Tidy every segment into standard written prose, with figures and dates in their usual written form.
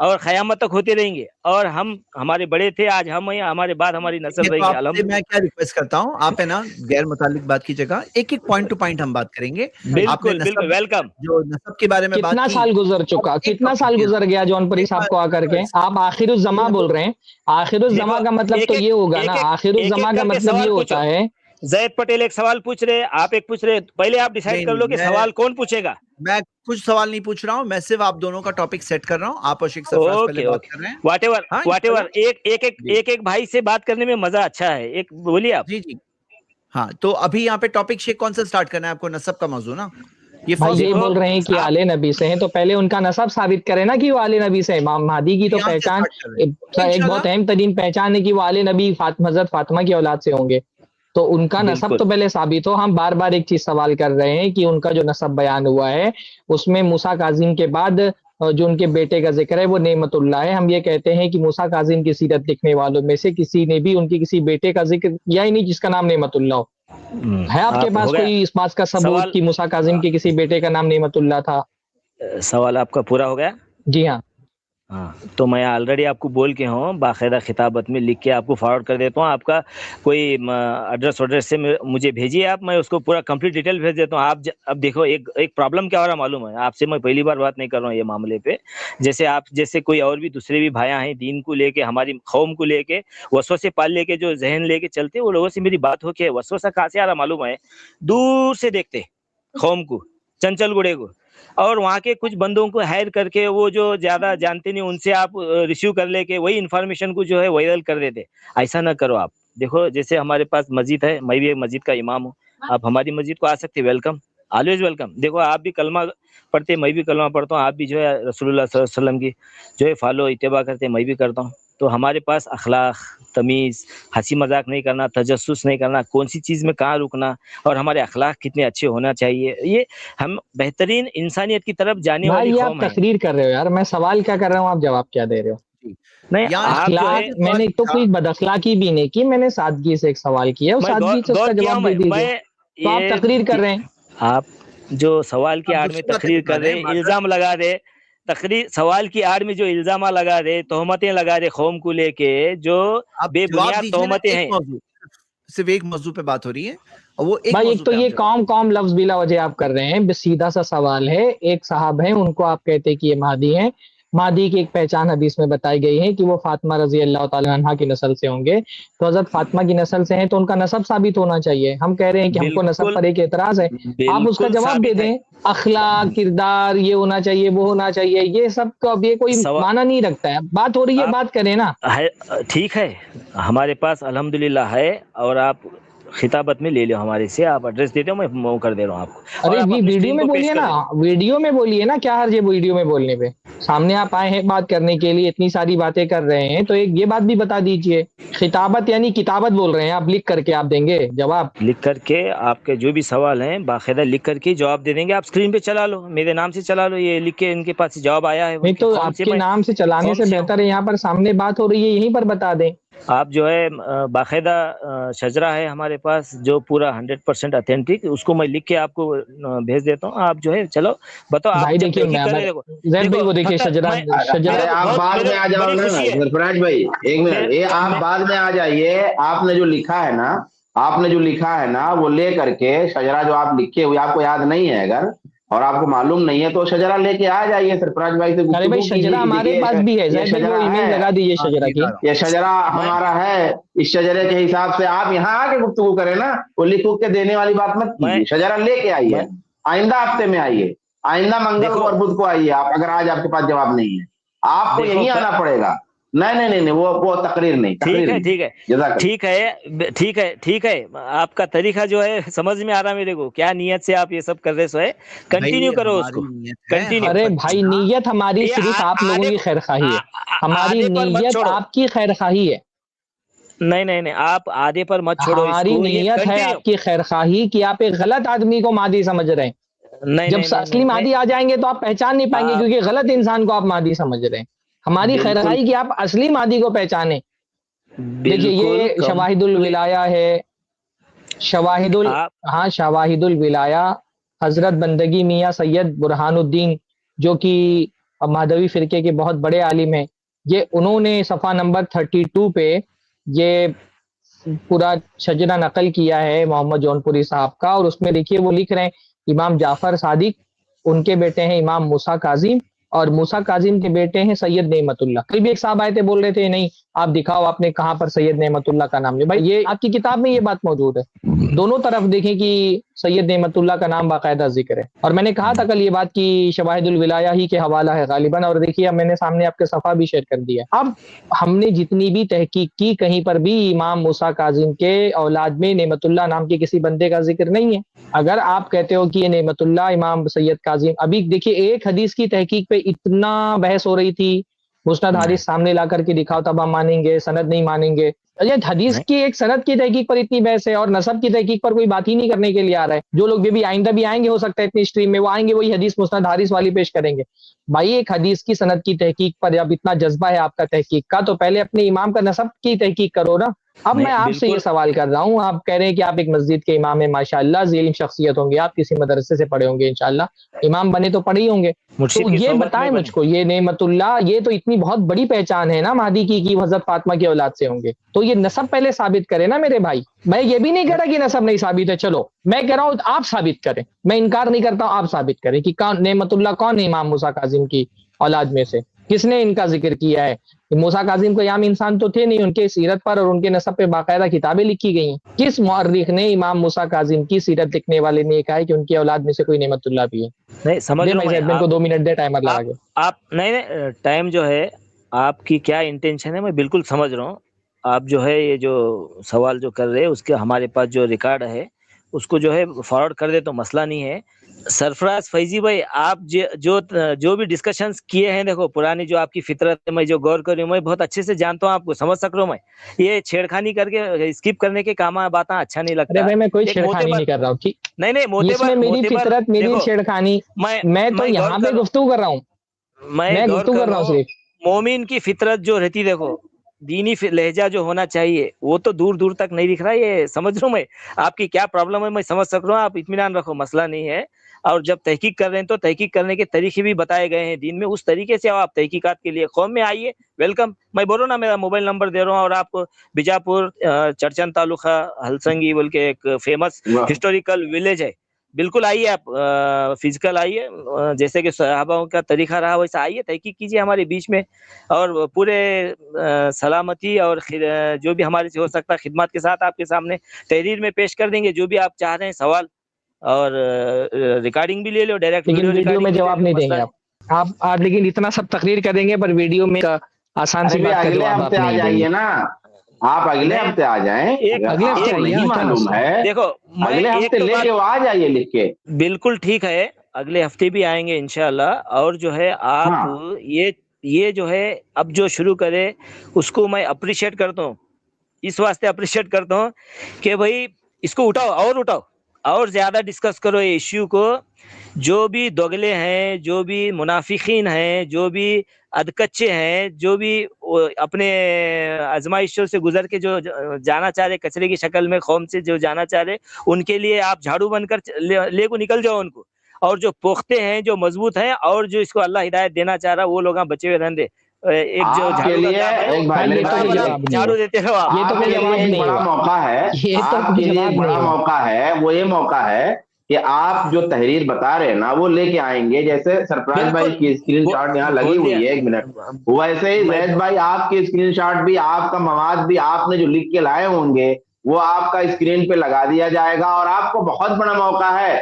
اور قیامت تک ہوتے رہیں گے, اور ہم ہمارے بڑے تھے, آج ہم ہیں, ہمارے بعد ہماری نسل رہیں گے. الحمد میں کیا ریکویسٹ کرتا ہوں, آپ ہے نا غیر متعلق بات کی جگہ ایک ایک پوائنٹ ٹو پوائنٹ ہم بات کریں گے. بالکل بالکل ویلکم. جو نسب کے بارے میں بات کتنا کی, سال گزر چکا, کتنا سال گزر گیا جون پری صاحب کو آ کر کے, آپ آخر الزما بول رہے ہیں. آخر الزما کا مطلب تو یہ ہوگا نا, آخر الزما کا مطلب یہ ہوتا ہے. زید پٹیل ایک سوال پوچھ رہے, آپ ایک پوچھ رہے, پہلے آپ ڈیسائیڈ کر لو کہ سوال کون پوچھے گا. میں کچھ سوال نہیں پوچھ رہا ہوں, میں صرف آپ دونوں کا ٹاپک سیٹ کر رہا ہوں. آپ اور شیخ سرفراز پہلے بات کر رہے ہیں. واٹ ایور, ایک بھائی سے بات کرنے میں مزہ اچھا ہے. ایک بولیے آپ. جی ہاں, تو ابھی یہاں پہ ٹاپک شیخ کون سے سٹارٹ کرنا ہے آپ کو؟ نسب کا موضوع نا, یہ بول رہے ہیں کہ آل نبی سے ہیں, تو پہلے ان کا نسب ثابت کرے نا کہ وہ آل نبی سے. امام مہدی کی تو پہچان ایک بہت اہم ترین پہچان ہے کہ وہ آل نبی حضرت فاطمہ کی اولاد سے ہوں گے, تو ان کا نسب تو پہلے ثابت ہو. ہم بار بار ایک چیز سوال کر رہے ہیں کہ ان کا جو نسب بیان ہوا ہے اس میں موسیٰ کاظم کے بعد جو ان کے بیٹے کا ذکر ہے وہ نعمت اللہ ہے. ہم یہ کہتے ہیں کہ موسیٰ کاظم کی سیرت لکھنے والوں میں سے کسی نے بھی ان کی کسی بیٹے کا ذکر کیا ہی نہیں جس کا نام نعمت اللہ ہو. ہے آپ کے پاس کوئی اس بات کا ثبوت کہ موسیٰ کاظم کے کسی بیٹے کا نام نعمت اللہ تھا؟ سوال آپ کا پورا ہو گیا؟ جی ہاں. تو میں آلریڈی آپ کو بول کے ہوں, باقاعدہ خطابت میں لکھ کے آپ کو فارورڈ کر دیتا ہوں. آپ کا کوئی ایڈریس سے مجھے بھیجیے آپ, میں اس کو پورا کمپلیٹ ڈیٹیل بھیج دیتا ہوں. آپ اب دیکھو ایک پرابلم کیا ہو رہا معلوم ہے آپ سے, میں پہلی بار بات نہیں کر رہا ہوں یہ معاملے پہ. جیسے کوئی اور بھی دوسرے بھی بھائیاں ہیں, دین کو لے کے, ہماری قوم کو لے کے وسوسے پال لے کے جو ذہن لے کے چلتے, وہ لوگوں سے میری بات ہو کے وسوسہ کہاں سے آ رہا معلوم ہے, دور سے دیکھتے قوم کو, چنچل گڑے کو, اور وہاں کے کچھ بندوں کو ہائر کر کے, وہ جو زیادہ جانتے نہیں ان سے آپ ریسیو کر لے کے وہی انفارمیشن کو جو ہے وائرل کر دیتے. ایسا نہ کرو آپ. دیکھو جیسے ہمارے پاس مسجد ہے, میں بھی ایک مسجد کا امام ہوں, آپ ہماری مسجد کو آ سکتے, ویلکم, آلویز ویلکم. دیکھو آپ بھی کلمہ پڑھتے, میں بھی کلمہ پڑھتا ہوں, آپ بھی جو ہے رسول اللہ صلی اللہ علیہ وسلم کی جو ہے فالو اتباع کرتے, میں بھی کرتا ہوں. تو ہمارے پاس اخلاق, تمیز, ہنسی مذاق نہیں کرنا, تجسس نہیں کرنا, کون سی چیز میں کہاں رکنا, اور ہمارے اخلاق کتنے اچھے ہونا چاہیے, یہ ہم بہترین انسانیت کی طرف جانے والی قوم ہے. آپ تقریر کر رہے ہو یار, میں سوال کیا کر رہا ہوں, آپ جواب کیا دے رہے ہو؟ نہیں, اخلاق میں نے تو کوئی بد اخلاقی بھی نہیں کی, میں نے سادگی سے ایک سوال کیا, سادگی سے اس کا جواب دے دیجیے. تو آپ تقریر کر رہے ہیں, آپ جو سوال کی آڑ میں تقریر کر رہے, الزام لگا دے, سوال کی آڑ میں جو الزامات لگا دے, تہمتیں لگا دے قوم کو لے کے, جو بے بنیاد تہمتیں ہیں. صرف ایک موضوع پہ بات ہو رہی ہے, اور وہ بھائی ایک تو یہ قوم لفظ بلا وجہ آپ کر رہے ہیں. سیدھا سا سوال ہے, ایک صاحب ہیں ان کو آپ کہتے کہ یہ مہدی ہیں, مہدی کی ایک پہچان حدیث میں بتائی گئی ہے کہ وہ فاطمہ رضی اللہ تعالیٰ عنہا کی نسل سے ہوں گے, تو حضرت فاطمہ کی نسل سے ہیں تو ان کا نسب ثابت ہونا چاہیے. ہم کہہ رہے ہیں کہ ہم کو نسب پر ایک اعتراض ہے, آپ اس کا جواب دے دیں. اخلاق, کردار, یہ ہونا چاہیے, وہ ہونا چاہیے, یہ سب کا اب یہ کوئی معنی نہیں رکھتا ہے. بات ہو رہی ہے, بات کریں نا. ٹھیک ہے, ہمارے پاس الحمدللہ ہے, اور آپ خطابت میں لے لو ہمارے سے, آپ ایڈریس دیتے ہو, میں وہ کر دے رہا ہوں آپ کو. ارے ویڈیو میں بولیے نا, ویڈیو میں بولیے نا, کیا حرج ہے ویڈیو میں بولنے پہ؟ سامنے آپ آئے ہیں بات کرنے کے لیے, اتنی ساری باتیں کر رہے ہیں, تو ایک یہ بات بھی بتا دیجئے. خطابت یعنی کتابت بول رہے ہیں آپ, لکھ کر کے آپ دیں گے جواب, لکھ کر کے آپ کے جو بھی سوال ہیں باقاعدہ لکھ کر کے جواب دے دیں گے. آپ اسکرین پہ چلا لو, میرے نام سے چلا لو, یہ لکھ کے ان کے پاس جواب آیا ہے. نہیں تو آپ کے نام سے چلانے سے بہتر ہے یہاں پر سامنے بات ہو رہی ہے, یہیں پر بتا دیں. آپ جو ہے باقاعدہ شجرہ ہے ہمارے پاس جو پورا 100% اتھینٹک, اس کو میں لکھ کے آپ کو بھیج دیتا ہوں. آپ جو ہے چلو بتاؤ. بھائی دیکھیے زید بھائی, وہ دیکھیے شجرہ, آپ بعد میں آ جاؤ نا سرفراز بھائی, ایک منٹ, یہ آپ بعد میں آ جائیے. آپ نے جو لکھا ہے نا, وہ لے کر کے شجرہ جو آپ لکھے ہوئے, آپ کو یاد نہیں ہے اگر, اور آپ کو معلوم نہیں ہے, تو شجرہ لے کے آ جائیے سرفراز بھائی سے. ارے بھائی شجرہ ہمارے پاس بھی ہے, لگا دیجیے شجرہ کی. یہ شجرہ ہمارا ہے, اس شجرے کے حساب سے آپ یہاں آ کے گفتگو کریں نا, وہ لکھ کے دینے والی بات مت کیجیے. شجرہ لے کے آئیے, آئندہ ہفتے میں آئیے, آئندہ منگل کو اور بدھ کو آئیے آپ, اگر آج آپ کے پاس جواب نہیں ہے آپ کو یہیں آنا پڑے گا. نہیں, وہ تقریر نہیں. ٹھیک ہے, آپ کا طریقہ جو ہے سمجھ میں آ رہا میرے کو, کیا نیت سے آپ یہ سب کر رہے سو ہے, کنٹینیو کرو اس کو. ارے بھائی نیت ہماری صرف آپ لوگوں کی خیر خواہی ہے, ہماری نیت آپ کی خیر خواہی ہے. نہیں, آپ آدھے پر مت چھوڑو. ہماری نیت ہے آپ کی خیر خواہی کہ آپ ایک غلط آدمی کو مہدی سمجھ رہے ہیں. جب اصلی مہدی آ جائیں گے تو آپ پہچان نہیں پائیں گے, کیونکہ غلط انسان کو آپ مہدی سمجھ رہے ہیں. ہماری خیر خواہی کہ آپ اصلی مہدی کو پہچانیں. دیکھیے یہ شواہد الولایہ ہے, شواہد الولایہ حضرت بندگی میاں سید برہان الدین, جو کہ مہدوی فرقے کے بہت بڑے عالم ہیں، یہ انہوں نے صفحہ نمبر 32 پہ یہ پورا شجرہ نقل کیا ہے محمد جون پوری صاحب کا، اور اس میں دیکھیے وہ لکھ رہے ہیں امام جعفر صادق، ان کے بیٹے ہیں امام موسیٰ کاظم، اور موسیٰ کاظم کے بیٹے ہیں سید نعمت اللہ۔ کل بھی ایک صاحب آئے تھے بول رہے تھے نہیں آپ دکھاؤ آپ نے کہاں پر سید نعمت اللہ کا نام لیا، بھائی یہ آپ کی کتاب میں یہ بات موجود ہے، دونوں طرف دیکھیں کہ سید نعمت اللہ کا نام باقاعدہ ذکر ہے، اور میں نے کہا تھا کل یہ بات کی شواہد الولایہ ہی کے حوالہ ہے غالباً، اور دیکھیے اب میں نے سامنے آپ کے صفحہ بھی شیئر کر دیا۔ اب ہم نے جتنی بھی تحقیق کی کہیں پر بھی امام موسیٰ کاظم کے اولاد میں نعمت اللہ نام کے کسی بندے کا ذکر نہیں ہے۔ اگر آپ کہتے ہو کہ یہ نعمت اللہ امام سید کاظم، ابھی دیکھیے ایک حدیث کی تحقیق پہ اتنا بحث ہو رہی تھی، مسند حدیث سامنے لا کر کے دکھاؤ تب ہم مانیں گے، سند نہیں مانیں گے۔ حدیث کی ایک سند کی تحقیق پر اتنی بحث ہے اور نسب کی تحقیق پر کوئی بات ہی نہیں کرنے کے لیے آ رہا ہے۔ جو لوگ بھی آئندہ بھی آئیں گے ہو سکتا ہے اتنی اسٹریم میں وہ آئیں گے وہی حدیث مسند حدیث والی پیش کریں گے۔ بھائی ایک حدیث کی سند کی تحقیق پر جب اتنا جذبہ ہے آپ کا تحقیق کا تو پہلے اپنے امام کا نسب کی تحقیق کرو نا۔ اب میں آپ سے یہ سوال کر رہا ہوں، آپ کہہ رہے ہیں کہ آپ ایک مسجد کے امام ہیں ماشاءاللہ، ذی علم شخصیت ہوں گے، آپ کسی مدرسے سے پڑھے ہوں گے انشاءاللہ، امام بنے تو پڑھے ہی ہوں گے، تو یہ بتائیں مجھ کو یہ نعمت اللہ یہ تو اتنی بہت بڑی پہچان ہے نا مہدی کی کہ حضرت فاطمہ کی اولاد سے ہوں گے، تو یہ نسب پہلے ثابت کرے نا میرے بھائی۔ میں یہ بھی نہیں کہہ رہا کہ نسب نہیں ثابت ہے، چلو میں کہہ رہا ہوں آپ ثابت کریں، میں انکار نہیں کرتا ہوں، آپ ثابت کریں کہ نعمت اللہ کون ہے امام موسیٰ کاظم کی اولاد میں سے، کس نے ان کا ذکر کیا ہے؟ موسیٰ کاظم کوئی عام انسان تو تھے نہیں، ان کے سیرت پر اور ان کے نسب پہ باقاعدہ کتابیں لکھی گئی ہیں۔ کس مورخ نے امام موسیٰ کاظم کی سیرت لکھنے والے نے کہا ہے کہ ان کی اولاد میں سے کوئی نعمت اللہ بھی ہے؟ نہیں سمجھ رہا ہوں میں کو 2 منٹ دے ٹائمر لگا کے۔ آپ نہیں ٹائم جو ہے آپ کی کیا انٹینشن ہے میں بالکل سمجھ رہا ہوں۔ آپ جو ہے یہ جو سوال جو کر رہے ہیں اس کے ہمارے پاس جو ریکارڈ ہے اس کو جو ہے فارورڈ کر دے تو مسئلہ نہیں ہے۔ سرفراز فیضی بھائی آپ جو بھی ڈسکشنز کیے ہیں، دیکھو پرانی جو آپ کی فطرت ہے میں جو غور کر رہی ہوں میں بہت اچھے سے جانتا ہوں، آپ کو سمجھ سک رہا ہوں میں، یہ چھیڑخانی کر کے اسکپ کرنے کے کام باتیں اچھا نہیں لگتا۔ میں کوئی چھیڑخانی نہیں کر رہا ہوں، نہیں میری فطرت میری چھیڑخانی، میں تو یہاں پہ گفتگو کر رہا ہوں، میں گفتگو کر رہا ہوں صرف۔ مومن کی فطرت جو رہتی دیکھو دینی لہجہ جو ہونا چاہیے وہ تو دور دور تک نہیں دکھ رہا، یہ سمجھ رہا ہوں میں آپ کی کیا پرابلم ہے، میں سمجھ سک رہا ہوں، آپ اطمینان رکھو مسئلہ نہیں ہے۔ اور جب تحقیق کر رہے ہیں تو تحقیق کرنے کے طریقے بھی بتائے گئے ہیں دین میں، اس طریقے سے آپ تحقیقات کے لیے قوم میں آئیے، ویلکم۔ میں بول رہا ہوں نا میرا موبائل نمبر دے رہا ہوں، اور آپ بیجاپور چرچن تعلقہ ہلسنگی بول کے ایک فیمس ہسٹوریکل ولیج ہے، بالکل آئیے آپ، فزیکل آئیے، جیسے کہ صحابہ کا طریقہ رہا ویسا آئیے، تحقیق کیجیے ہمارے بیچ میں، اور پورے سلامتی اور جو بھی ہمارے سے ہو سکتا ہے خدمات کے ساتھ آپ کے سامنے تحریر میں پیش کر دیں گے جو بھی آپ چاہ رہے ہیں سوال، اور ریکارڈنگ بھی لے لو، ڈائریکٹ ویڈیو میں جواب نہیں دیں گے آپ، لیکن اتنا سب تقریر کریں گے پر ویڈیو میں آسان سی بات کا جواب آپ نہیں دیں گے نا، آپ اگلے ہفتے آ جائیں، اگلے ہفتے نہیں معلوم ہے دیکھو اگلے ہفتے لے کے آ جائیے لکھ کے، بالکل ٹھیک ہے اگلے ہفتے بھی آئیں گے انشاءاللہ۔ اور جو ہے آپ یہ جو ہے اب جو شروع کرے اس کو میں اپریشیٹ کرتا ہوں، اس واسطے اپریشیٹ کرتا ہوں کہ بھائی اس کو اٹھاؤ اور زیادہ ڈسکس کرو یہ ایشو کو، جو بھی دوگلے ہیں، جو بھی منافقین ہیں، جو بھی ادکچے ہیں، جو بھی اپنے آزمائشوں سے گزر کے جو جانا چاہ رہے کچرے کی شکل میں قوم سے جو جانا چاہ رہے، ان کے لیے آپ جھاڑو بن کر لے کو نکل جاؤ ان کو، اور جو پختے ہیں جو مضبوط ہیں اور جو اس کو اللہ ہدایت دینا چاہ رہا وہ لوگ بچے ہوئے رہندے، ایک جو جھاڑو دیتے ہو یہ تو بڑا موقع ہے، آپ کے لیے بڑا موقع ہے، وہ یہ موقع ہے کہ آپ جو تحریر بتا رہے ہیں نا وہ لے کے آئیں گے، جیسے سرفراز بھائی کی اسکرین شاٹ یہاں لگی ہوئی ہے، ایک منٹ، ویسے ہی زید بھائی آپ کی اسکرین شاٹ بھی، آپ کا مواد بھی آپ نے جو لکھ کے لائے ہوں گے وہ آپ کا اسکرین پہ لگا دیا جائے گا، اور آپ کو بہت بڑا موقع ہے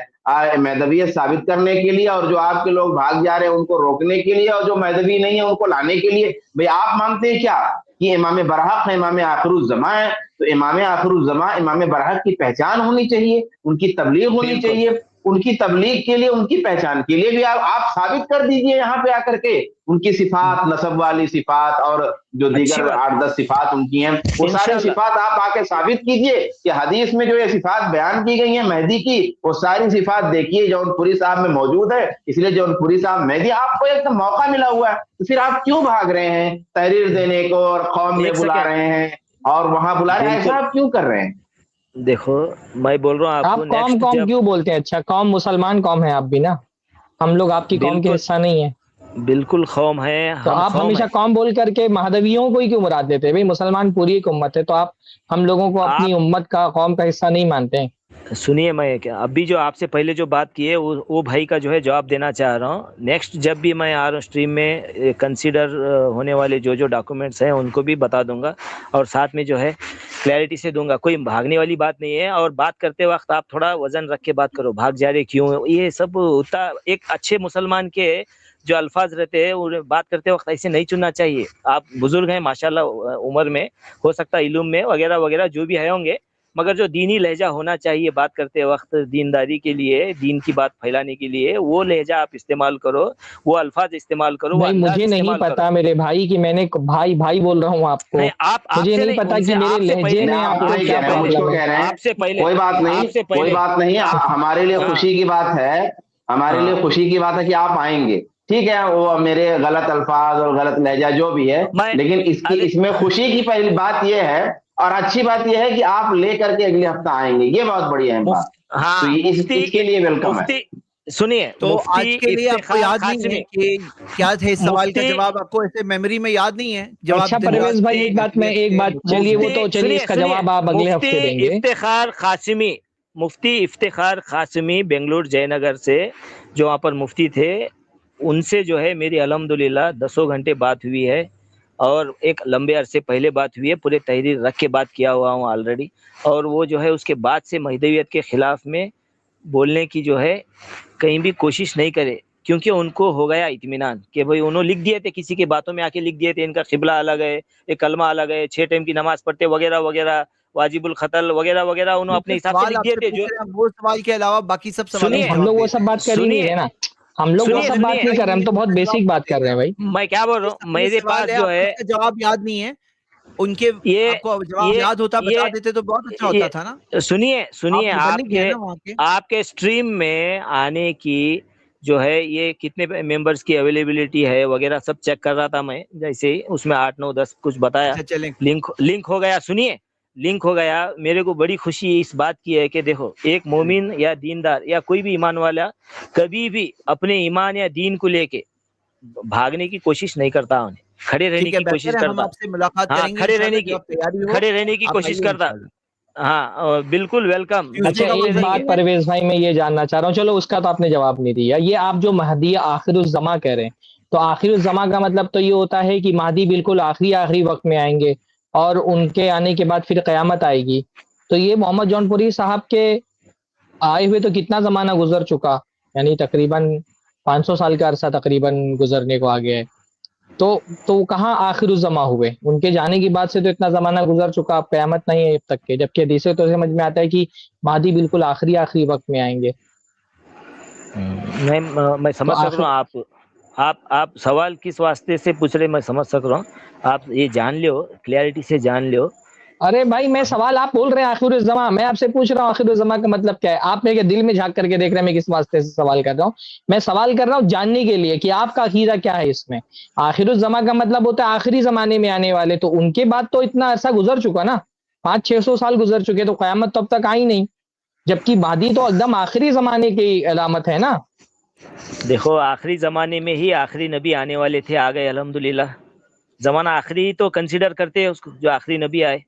مہدویت ثابت کرنے کے لیے، اور جو آپ کے لوگ بھاگ جا رہے ہیں ان کو روکنے کے لیے، اور جو مہدوی نہیں ہے ان کو لانے کے لیے۔ بھئی آپ مانتے ہیں کیا کہ امام برحق ہے، امام آخر الزماں ہے، تو امام آخر الزماں امام برحق کی پہچان ہونی چاہیے، ان کی تبلیغ ہونی چاہیے، ان کی تبلیغ کے لیے، ان کی پہچان کے لیے بھی آپ ثابت کر دیجئے یہاں پہ آ کر کے ان کی صفات، نسب والی صفات اور جو دیگر 8-10 صفات ان کی ہیں، وہ ساری صفات آپ آ کے ثابت کیجئے کہ حدیث میں جو یہ صفات بیان کی گئی ہیں مہدی کی، وہ ساری صفات دیکھیے جون پوری صاحب میں موجود ہے، اس لیے جون پوری صاحب مہدی، آپ کو ایک موقع ملا ہوا ہے، تو پھر آپ کیوں بھاگ رہے ہیں تحریر دینے کو، اور قوم میں بلا رہے ہیں اور وہاں بلا رہے ہیں، ایسا آپ کیوں کر رہے ہیں؟ دیکھو میں بول رہا ہوں آپ قوم کیوں بولتے ہیں؟ اچھا قوم مسلمان قوم ہے آپ بھی نا، ہم لوگ آپ کی قوم کے حصہ نہیں ہیں، بالکل قوم ہے. تو آپ ہمیشہ قوم بول کر کے مہدویوں کو ہی کیوں مراد دیتے ہیں؟ بھائی مسلمان پوری ایک امت ہے، تو آپ ہم لوگوں کو اپنی امت کا، قوم کا حصہ نہیں مانتے ہیں؟ سنیے، میں ابھی جو آپ سے پہلے جو بات کی ہے وہ بھائی کا جو ہے جواب دینا چاہ رہا ہوں. نیکسٹ جب بھی میں آ رہا ہوں اسٹریم میں کنسیڈر ہونے والے جو ڈاکومنٹس ہیں ان کو بھی بتا دوں گا، اور ساتھ میں جو ہے کلیئرٹی سے دوں گا. کوئی بھاگنے والی بات نہیں ہے، اور بات کرتے وقت آپ تھوڑا وزن رکھ کے بات کرو. بھاگ جا رہے کیوں؟ یہ سب اتنا ایک اچھے مسلمان کے جو الفاظ رہتے ہیں بات کرتے وقت ایسے نہیں چننا چاہیے. آپ بزرگ ہیں ماشاءاللہ عمر میں، ہو سکتا ہے علم میں وغیرہ وغیرہ جو بھی ہے ہوں گے، مگر جو دینی لہجہ ہونا چاہیے بات کرتے وقت، دینداری کے لیے، دین کی بات پھیلانے کے لیے، وہ لہجہ آپ استعمال کرو، وہ الفاظ استعمال کرو، وہ انداز مجھے نہیں استعمال پتا میرے بھائی کہ میں نے بھائی بول رہا ہوں آپ کو. مجھے نہیں پتا کہ میرے لہجے میں آپ کو کیا پرابلم ہے. آپ سے پہلے کوئی بات نہیں، ہمارے لیے خوشی کی بات ہے، ہمارے لیے خوشی کی بات ہے کہ آپ آئیں گے. ٹھیک ہے، وہ میرے غلط الفاظ اور غلط لہجہ جو بھی ہے، لیکن اس میں خوشی کی پہلی بات یہ ہے، اور اچھی بات یہ ہے کہ آپ لے کر کے اگلے ہفتہ آئیں گے، یہ بہت بڑی اہم بات. ہاں، تو اس کے لیے ویلکم ہے. سنیے، تو آج کے لیے آپ کو یاد نہیں ہے کہ کیا تھے اس سوال کا جواب؟ آپ کو ایسے میموری میں یاد نہیں ہے جواب؟ اچھا پرویز بھائی ایک بات چلیے، وہ تو چلیے اس کا جواب آپ اگلے ہفتے دیں گے. مفتی افتخار قاسمی بنگلور جے نگر سے، جو وہاں پر مفتی تھے، ان سے جو ہے میری الحمدللہ 10 گھنٹے بات ہوئی ہے، اور ایک لمبے عرصے پہلے بات ہوئی ہے، پورے تحریر رکھ کے بات کیا ہوا ہوں آلریڈی. اور وہ جو ہے اس کے بعد سے مہدویت کے خلاف میں بولنے کی جو ہے کہیں بھی کوشش نہیں کرے، کیونکہ ان کو ہو گیا اطمینان کہ بھئی انہوں لکھ دیے تھے، کسی کے باتوں میں آ کے لکھ دیے تھے ان کا قبلہ الگ ہے، ایک کلمہ الگ ہے، 6 ٹائم کی نماز پڑھتے وغیرہ وغیرہ، واجب القتل وغیرہ وغیرہ، انہوں اپنے حساب سے لکھ دیے تھے. جو وہ سوال کے علاوہ باقی سب سوال ہم لوگ وہ سب بات کر ہی نہیں رہے نا، ہم لوگ وہ سب بات نہیں کر رہے، ہم تو بہت بیسک بات کر رہے ہیں بھائی. میں کیا بول رہا ہوں، میرے پاس جو ہے جواب یاد نہیں ہے ان کے، آپ کو جواب یاد ہوتا بتا دیتے تو بہت اچھا ہوتا تھا نا. سنیے آپ کے اسٹریم میں آنے کی جو ہے یہ کتنے ممبرز کی اویلیبلٹی ہے وغیرہ سب چیک کر رہا تھا میں، جیسے ہی اس میں 8 9 10 کچھ بتایا، لنک ہو گیا. سنیے، لنک ہو گیا. میرے کو بڑی خوشی اس بات کی ہے کہ دیکھو، ایک مومن یا دیندار یا کوئی بھی ایمان والا کبھی بھی اپنے ایمان یا دین کو لے کے بھاگنے کی کوشش نہیں کرتا، انہیں کھڑے رہنے کی کوشش کرتا. ہاں، کھڑے رہنے کی کوشش کرتا. ہاں بالکل ویلکم. اچھا ایک بات پرویز بھائی میں یہ جاننا چاہ رہا ہوں، چلو اس کا تو آپ نے جواب نہیں دیا. یہ آپ جو مہدی آخر الزماں کہہ رہے ہیں، تو آخر الزماں کا مطلب تو یہ ہوتا ہے کہ مہدی بالکل آخری وقت میں آئیں گے، اور ان کے آنے کے بعد پھر قیامت آئے گی. تو یہ محمد جون پوری صاحب کے آئے ہوئے تو کتنا زمانہ گزر چکا، یعنی تقریباً 500 سال کا عرصہ تقریباً گزرنے کو آ گیا ہے. تو کہاں آخر الزماں ہوئے؟ ان کے جانے کی بعد سے تو اتنا زمانہ گزر چکا، اب قیامت نہیں ہے اب تک کے، جبکہ حدیثیں تو سمجھ میں آتا ہے کہ مہدی بالکل آخری وقت میں آئیں گے. میں سمجھ سک رہا ہوں آپ سوال کس واسطے سے پوچھ رہے، میں سمجھ سک رہا ہوں. آپ یہ جان لو، کلیئرٹی سے جان لو. ارے بھائی میں سوال، آپ بول رہے ہیں آخر الزماں، میں آپ سے پوچھ رہا ہوں آخر الزماں کا مطلب کیا ہے. آپ میرے دل میں جھانک کر کے دیکھ رہے ہیں میں کس واسطے سے سوال کر رہا ہوں. میں سوال کر رہا ہوں جاننے کے لیے کہ آپ کا عقیدہ کیا ہے اس میں. آخر الزماں کا مطلب ہوتا ہے آخری زمانے میں آنے والے، تو ان کے بعد تو اتنا عرصہ گزر چکا نا، 500-600 سال گزر چکے، تو قیامت تو اب تک آئی نہیں، جبکہ مہدی تو ایک دم آخری زمانے کی علامت ہے نا. دیکھو، آخری زمانے میں ہی آخری نبی آنے والے تھے، آ گئے الحمدللہ. زمانہ آخری تو کنسیڈر کرتے ہیں اس کو، جو آخری نبی آئے.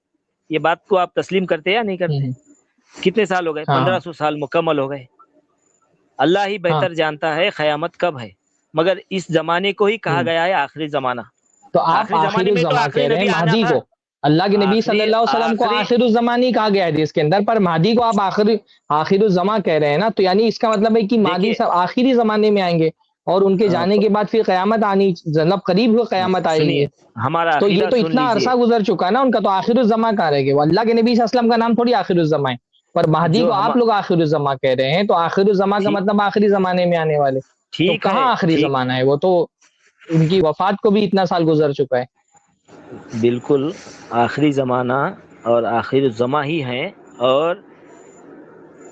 یہ بات کو آپ تسلیم کرتے یا نہیں کرتے؟ کتنے سال ہو گئے؟ 1500 سال مکمل ہو گئے. اللہ ہی بہتر جانتا ہے قیامت کب ہے، مگر اس زمانے کو ہی کہا گیا ہے آخری زمانہ. تو آپ آخر الزماں کہہ رہے ہیں مہدی کو، اللہ کے نبی صلی اللہ علیہ وسلم کو آخر الزمان ہی کہا گیا ہے حدیث کے اندر، پر مہدی کو آپ آخر الزماں کہہ رہے ہیں نا، تو یعنی اس کا مطلب ہے کہ مہدی آخری زمانے میں آئیں گے، اور ان کے جانے کے بعد پھر قیامت آنی، مطلب قریب ہوئے قیامت آئے گی. تو یہ تو اتنا عرصہ گزر چکا ہے نا ان کا، تو آخر الزماں کہاں رہ گئے؟ وہ اللہ کے نبی صلی اللہ علیہ وسلم کا نام تھوڑی آخر الزماں ہے، پر مہدی کو آپ لوگ آخر الزماں کہہ رہے ہیں. تو آخر الزماں کا مطلب آخری زمانے میں آنے والے، تو کہاں آخری زمانہ ہے؟ وہ تو ان کی وفات کو بھی اتنا سال گزر چکا ہے. بالکل آخری زمانہ اور آخر الزماں ہی ہیں. اور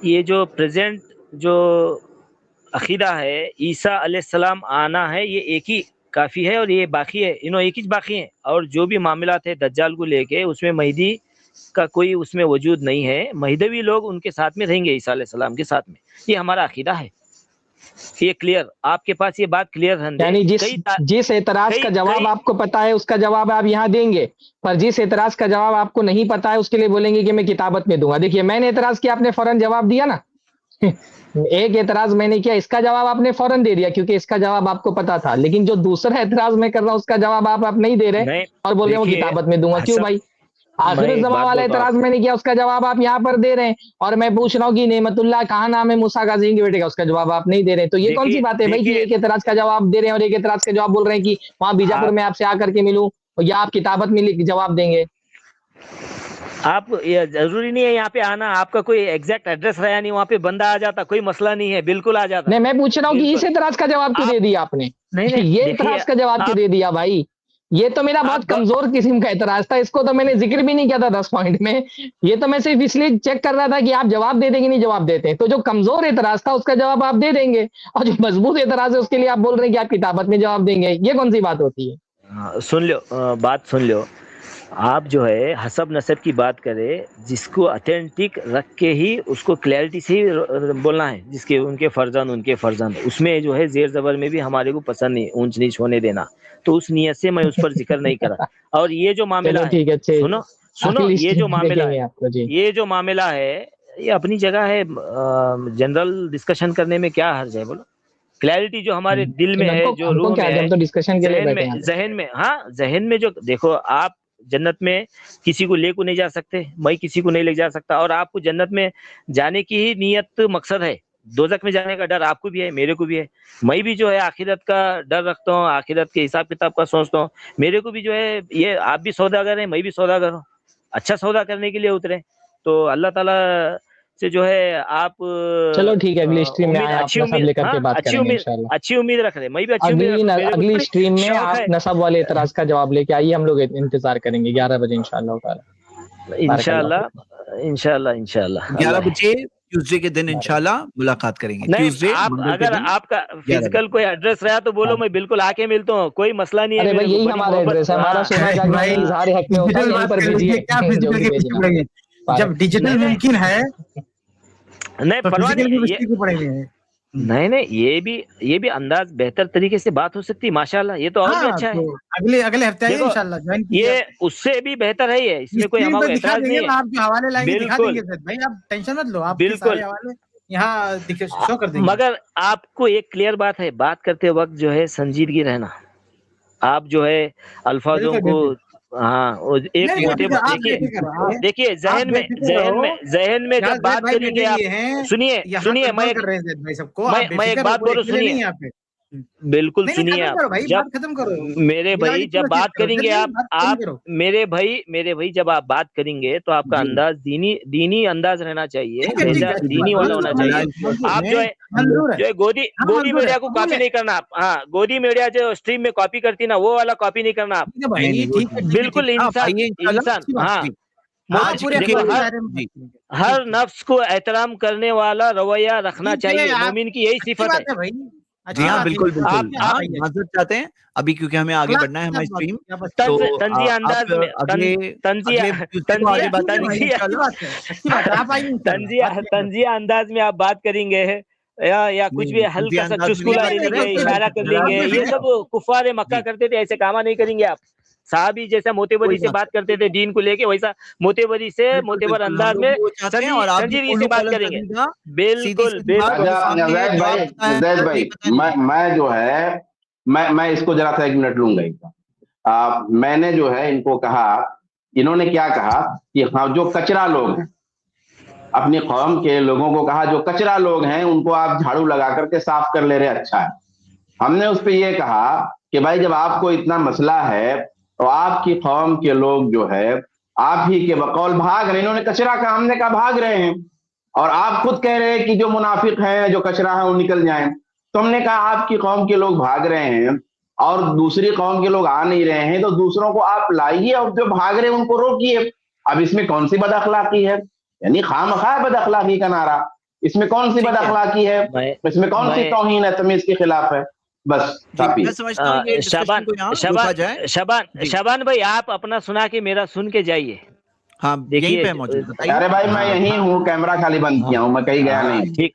یہ جو پریزنٹ جو عقیدہ ہے عیسیٰ علیہ السلام آنا ہے، یہ ایک ہی کافی ہے، اور یہ باقی ہے، انہوں ایک ہی باقی ہیں. اور جو بھی معاملات ہے دجال کو لے کے، اس میں مہدی کا کوئی اس میں وجود نہیں ہے. مہدوی لوگ ان کے ساتھ میں رہیں گے، عیسیٰ علیہ السلام کے ساتھ میں. یہ ہمارا عقیدہ ہے. یہ کلیئر آپ کے پاس یہ بات کلیئر ہے یعنی جس اعتراض کا جواب آپ کو پتا ہے اس کا جواب آپ یہاں دیں گے، پر جس اعتراض کا جواب آپ کو نہیں پتا ہے اس کے لیے بولیں گے کہ میں کتابت میں دوں گا. دیکھیے میں نے اعتراض کیا، آپ نے فوراً جواب دیا نا. ایک اعتراض میں نے کیا، اس کا جواب آپ نے فوراً دے دیا کیونکہ اس کا جواب آپ کو پتا تھا. لیکن جو دوسرا اعتراض میں کر رہا ہوں اس کا جواب آپ نہیں دے رہے اور بول رہے ہیں وہ کتابت میں دوں گا. کیوں بھائی؟ آخر الزمان والا اعتراض میں نے کیا، اس کا جواب آپ یہاں پر دے رہے ہیں، اور میں پوچھ رہا ہوں کہ نعمت اللہ کہاں نام ہے موسیٰ غازی کے بیٹے کا، اس کا جواب آپ نہیں دے رہے. تو یہ کون سی بات ہے بھائی کہ ایک اعتراض کا جواب دے رہے ہیں اور ایک اعتراض کا جواب بول رہے ہیں کہ وہاں بیجاپور میں آپ سے آ کر کے ملوں، یا آپ کتابت میں جواب دیں گے؟ آپ ضروری نہیں ہے یہاں پہ آنا، آپ کا کوئی ایگزیکٹ ایڈریس رہا نہیں، وہاں پہ بندہ آ جاتا، کوئی مسئلہ نہیں ہے، بالکل آ جاتا. نہیں میں پوچھ رہا ہوں کہ اس اعتراض کا جواب کیوں دے دیا آپ نے؟ یہ اعتراض کا جواب کیوں دے دیا بھائی؟ یہ تو میرا بہت کمزور قسم کا اعتراض تھا، اس کو تو میں نے ذکر بھی نہیں کیا تھا 10 پوائنٹ میں. یہ تو میں صرف اس لیے چیک کر رہا تھا کہ آپ جواب دے دیں گے نہیں جواب دیتے. تو جو کمزور اعتراض تھا اس کا جواب آپ دے دیں گے، اور جو مضبوط اعتراض ہے اس کے لیے آپ بول رہے ہیں کہ آپ کتابت میں جواب دیں گے. یہ کون سی بات ہوتی ہے؟ سن لو بات سن لو. آپ جو ہے حسب نسب کی بات کرے، جس کو اتھینٹک رکھ کے ہی اس کو کلیئرٹی سے ہی بولنا ہے، جس کے ان کے فرزند اس میں جو ہے زیر زبر میں بھی ہمارے کو پسند نہیں اونچ نیچ ہونے دینا. تو اس نیت سے میں اس پر ذکر نہیں کرا. اور یہ جو معاملہ ہے، سنو یہ جو معاملہ ہے، یہ جو معاملہ ہے یہ اپنی جگہ ہے، جنرل ڈسکشن کرنے میں کیا حرج ہے بولو. کلیئرٹی جو ہمارے دل میں ہے، جو روح میں ہے، ذہن میں جو دیکھو، آپ جنت میں کسی کو لے کو نہیں جا سکتے، میں کسی کو نہیں لے جا سکتا، اور آپ کو جنت میں جانے کی ہی نیت مقصد ہے. دوزخ میں جانے کا ڈر آپ کو بھی ہے، میرے کو بھی ہے. میں بھی جو ہے آخرت کا ڈر رکھتا ہوں، آخرت کے حساب کتاب کا سوچتا ہوں. میرے کو بھی جو ہے، یہ آپ بھی سوداگر ہیں، میں بھی سوداگر ہوں، اچھا سودا کرنے کے لیے اترے. تو اللہ تعالیٰ سے جو ہے آپ چلو ٹھیک ہے، اگلی اسٹریم میں اچھی امید رکھ رہے. میں بھی اچھی امید رکھ رہا ہوں. اگلی اسٹریم میں آپ نسب والے اعتراض کا جواب لے کے آئیے، ہم لوگ انتظار کریں گے 11 بجے انشاءاللہ تعالی. انشاءاللہ 11 بجے ٹیوزڈے کے دن انشاءاللہ ملاقات کریں گے. ٹیوزڈے اگر آپ کا فزیکل کوئی ایڈریس رہا تو بولو، میں بالکل آ کے ملتا ہوں، کوئی مسئلہ نہیں ہے. ارے بھائی یہی ہمارا ایڈریس ہے، ہمارا سونا چاندی اظہار حق میں ہوتا ہے، یہیں پر بھیجیے. جب ڈیجیٹل ممکن ہے نہیں پرواہ نہیں، یہ بھی انداز بہتر طریقے سے بات ہو سکتی ہے. ماشاءاللہ یہ تو اور بھی اچھا ہے. اگلے ہفتے انشاءاللہ یہ اس سے بھی بہتر ہے. یہ اس میں کوئی ہمارا اعتراض نہیں ہے. آپ جو حوالے لائیں گے دکھا دیں گے بھائی، آپ ٹینشن مت لو، آپ سارے حوالے یہاں شو کر دیں گے. مگر آپ کو ایک کلیئر بات ہے، بات کرتے وقت جو ہے سنجیدگی رہنا. آپ جو ہے الفاظوں کو ایک موٹے دیکھیے ذہن میں جب بات کریں گے آپ سنیے میں ایک بات بولوں، سنیے بالکل سنیے آپ. میرے بھائی جب بات کریں گے آپ میرے بھائی جب آپ بات کریں گے تو آپ کا انداز دینی انداز رہنا چاہیے، دینی والا ہونا چاہیے. آپ جو ہے گودی میڈیا کو کاپی نہیں کرنا. آپ گودی میڈیا جو اسٹریم میں کاپی کرتی نا، وہ والا کاپی نہیں کرنا آپ. بالکل انسان ہر نفس کو احترام کرنے والا رویہ رکھنا چاہیے. مومن کی یہی صفت ہے. جی ہاں بالکل آپ معذرت چاہتے ہیں ابھی، کیونکہ ہمیں آگے بڑھنا ہے ہماری اسٹریم. تنزیہ انداز میں آپ بات کریں گے یا کچھ بھی ہلکا سا چسکلا لے لیں گے، اشارہ کر لیں گے، یہ سب کفار مکہ کرتے تھے. ایسے کام نہیں کریں گے آپ. صحابی جیسا موتبری سے بات کرتے تھے دین کو لے کے، ویسا موتبر انداز میں سنجیدگی سے بات کریں گے. بالکل زید بھائی میں جو ہے میں اس کو ذرا سا 1 منٹ لوں گا. میں نے جو ہے ان کو کہا، انہوں نے کیا کہا کہ جو کچرا لوگ ہیں، اپنی قوم کے لوگوں کو کہا جو کچرا لوگ ہیں ان کو آپ جھاڑو لگا کر کے صاف کر لے رہے، اچھا ہے. ہم نے اس پہ یہ کہا کہ بھائی جب آپ کو اتنا مسئلہ ہے تو آپ کی قوم کے لوگ جو ہے آپ ہی کے بقول بھاگ رہے. انہوں نے کچرا کا، ہم نے کہا بھاگ رہے ہیں، اور آپ خود کہہ رہے ہیں کہ جو منافق ہیں جو کچرا ہے وہ نکل جائیں. تو ہم نے کہا آپ کی قوم کے لوگ بھاگ رہے ہیں اور دوسری قوم کے لوگ آ نہیں رہے ہیں، تو دوسروں کو آپ لائیے اور جو بھاگ رہے ہیں ان کو روکیے. اب اس میں کون سی بد اخلاقی ہے؟ یعنی خواہ بد اخلاقی کا نعرہ، اس میں کون سی بد اخلاقی ہے؟ اس میں کون سی توہین ہے، تمیز کے خلاف ہے؟ بس شابان بھائی آپ اپنا سنا کے میرا سن کے جائیے. ہاں یہیں پہ موجود. ارے بھائی میں یہیں ہوں، کیمرہ خالی بند کیا ہوں، میں کہیں گیا نہیں.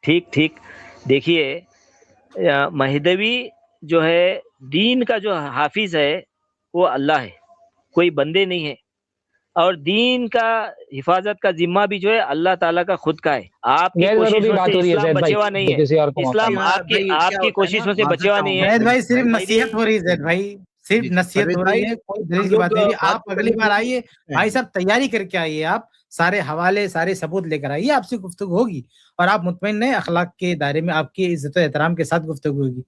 ٹھیک. دیکھیے مہدوی جو ہے دین کا جو حافظ ہے وہ اللہ ہے، کوئی بندے نہیں ہے، اور دین کا حفاظت کا ذمہ بھی جو ہے اللہ تعالیٰ کا خود کا ہے. آپ کی کوششوں سے اسلام بچے ہوا نہیں ہے، اسلام آپ کی کوششوں سے بچے ہوا نہیں ہے. زید بھائی صرف نصیحت ہو رہی ہے، زید بھائی صرف نصیحت ہو رہی ہے، کوئی دلیل کی بات نہیں ہے. آپ اگلی بار آئیے بھائی صاحب، تیاری کر کے آئیے، آپ سارے حوالے سارے ثبوت لے کر آئیے، آپ سے گفتگو ہوگی اور آپ مطمئن رہیں اخلاق کے دائرے میں آپ کی عزت و احترام کے ساتھ گفتگو ہوگی.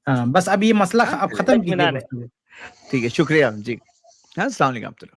ہاں بس اب یہ مسئلہ اب ختم کیجیے. ٹھیک ہے، شکریہ جی. السلام علیکم.